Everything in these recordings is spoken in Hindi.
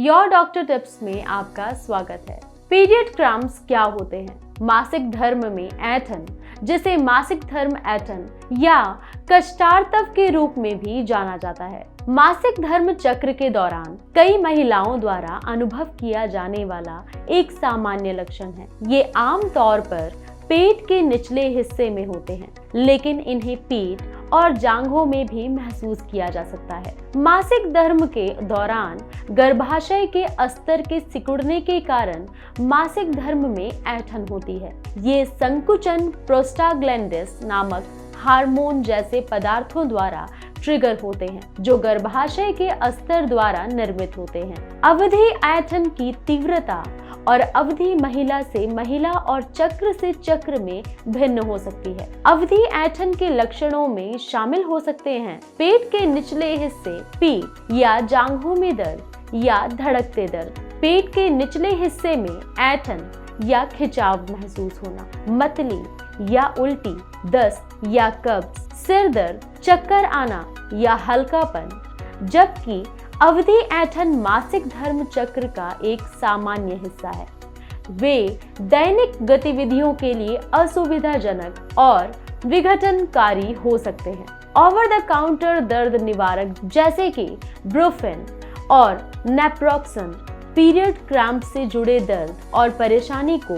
योर डॉक्टर टिप्स में आपका स्वागत है। पीरियड क्रैम्प्स क्या होते हैं? मासिक धर्म में ऐंठन, जिसे मासिक धर्म ऐंठन या कष्टार्तव के रूप में भी जाना जाता है, मासिक धर्म चक्र के दौरान कई महिलाओं द्वारा अनुभव किया जाने वाला एक सामान्य लक्षण है। ये आम तौर पर पेट के निचले हिस्से में होते हैं, लेकिन इन्हें पीठ और जांघों में भी महसूस किया जा सकता है। मासिक धर्म के दौरान गर्भाशय के अस्तर के सिकुड़ने के कारण मासिक धर्म में ऐंठन होती है। ये संकुचन प्रोस्टाग्लैंडिस नामक हार्मोन जैसे पदार्थों द्वारा ट्रिगर होते हैं, जो गर्भाशय के अस्तर द्वारा निर्मित होते हैं। अवधि ऐंठन की तीव्रता और अवधि महिला से महिला और चक्र से चक्र में भिन्न हो सकती है। अवधि ऐंठन के लक्षणों में शामिल हो सकते हैं पेट के निचले हिस्से, पीठ या जांघों में दर्द या धड़कते दर्द, पेट के निचले हिस्से में ऐंठन या खिंचाव महसूस होना, मतली या उल्टी, दस्त या कब्ज, सिर दर्द, चक्कर आना या हल्कापन। जबकि अवधि ऐंठन मासिक धर्म चक्र का एक सामान्य हिस्सा है। वे दैनिक गतिविधियों के लिए असुविधाजनक और विघटनकारी हो सकते हैं। ओवर द काउंटर दर्द निवारक जैसे कि ब्रुफेन और नेप्रोक्सन पीरियड क्रैम्प से जुड़े दर्द और परेशानी को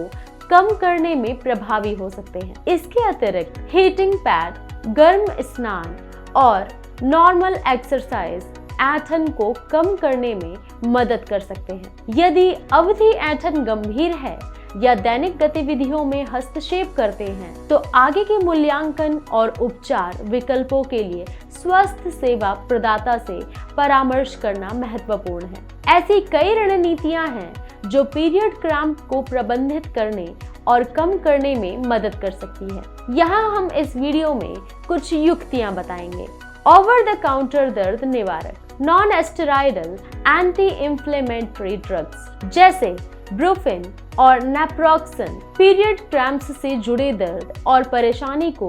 कम करने में प्रभावी हो सकते हैं। इसके अतिरिक्त हीटिंग पैड, गर्म स्नान और नॉर्मल एक्सरसाइज ऐंठन को कम करने में मदद कर सकते हैं। यदि अवधि ऐंठन गंभीर है या दैनिक गतिविधियों में हस्तक्षेप करते हैं, तो आगे के मूल्यांकन और उपचार विकल्पों के लिए स्वास्थ्य सेवा प्रदाता से परामर्श करना महत्वपूर्ण है। ऐसी कई रणनीतियां हैं जो पीरियड क्रैम्प को प्रबंधित करने और कम करने में मदद कर सकती है। यहाँ हम इस वीडियो में कुछ युक्तियां बताएंगे। ओवर द काउंटर दर्द निवारक, नॉन एस्टेरॉयडल एंटी इंफ्लेमेटरी ड्रग्स जैसे ब्रुफेन और नेप्रोक्सन पीरियड क्रैम्प्स से जुड़े दर्द और परेशानी को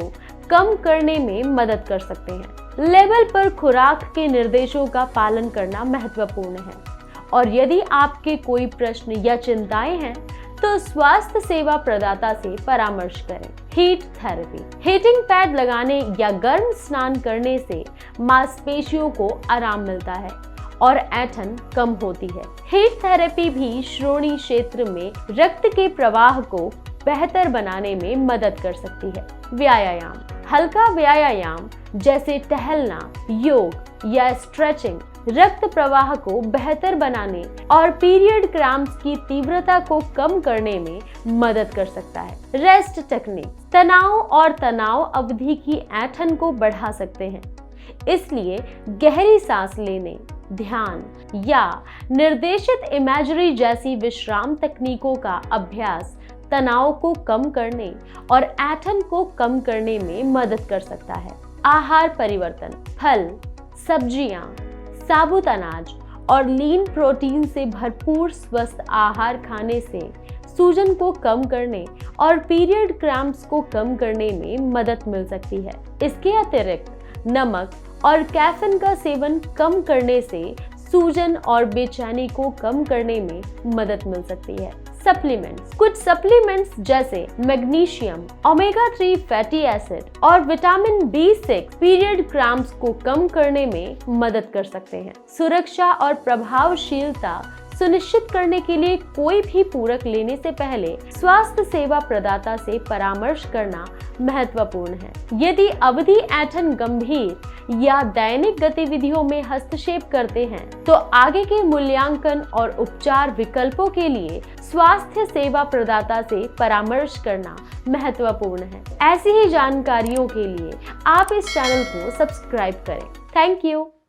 कम करने में मदद कर सकते हैं। लेवल पर खुराक के निर्देशों का पालन करना महत्वपूर्ण है, और यदि आपके कोई प्रश्न या चिंताएं हैं तो स्वास्थ्य सेवा प्रदाता से परामर्श करें। हीट थेरेपी, हीटिंग पैड लगाने या गर्म स्नान करने से मांसपेशियों को आराम मिलता है और ऐंठन कम होती है। हीट थेरेपी भी श्रोणि क्षेत्र में रक्त के प्रवाह को बेहतर बनाने में मदद कर सकती है। व्यायाम, हल्का व्यायाम जैसे टहलना, योग या स्ट्रेचिंग रक्त प्रवाह को बेहतर बनाने और पीरियड क्रैम्प्स की तीव्रता को कम करने में मदद कर सकता है। रेस्ट टेक्निक, तनाव और तनाव अवधि की ऐंठन को बढ़ा सकते हैं, इसलिए गहरी सांस लेने, ध्यान या निर्देशित इमेजरी जैसी विश्राम तकनीकों का अभ्यास तनाव को कम करने और ऐंठन को कम करने में मदद कर सकता है। आहार परिवर्तन, फल, सब्जियां, साबुत अनाज और लीन प्रोटीन से भरपूर स्वस्थ आहार खाने से सूजन को कम करने और पीरियड क्रैम्प्स को कम करने में मदद मिल सकती है। इसके अतिरिक्त नमक और कैफीन का सेवन कम करने से सूजन और बेचैनी को कम करने में मदद मिल सकती है। सप्लीमेंट्स, कुछ सप्लीमेंट्स जैसे मैग्नीशियम, ओमेगा 3 फैटी एसिड और विटामिन B6 पीरियड क्रैम्प्स को कम करने में मदद कर सकते हैं। सुरक्षा और प्रभावशीलता सुनिश्चित करने के लिए कोई भी पूरक लेने से पहले स्वास्थ्य सेवा प्रदाता से परामर्श करना महत्वपूर्ण है। यदि अवधि ऐंठन गंभीर या दैनिक गतिविधियों में हस्तक्षेप करते हैं, तो आगे के मूल्यांकन और उपचार विकल्पों के लिए स्वास्थ्य सेवा प्रदाता से परामर्श करना महत्वपूर्ण है। ऐसी ही जानकारियों के लिए आप इस चैनल को सब्सक्राइब करें। Thank you.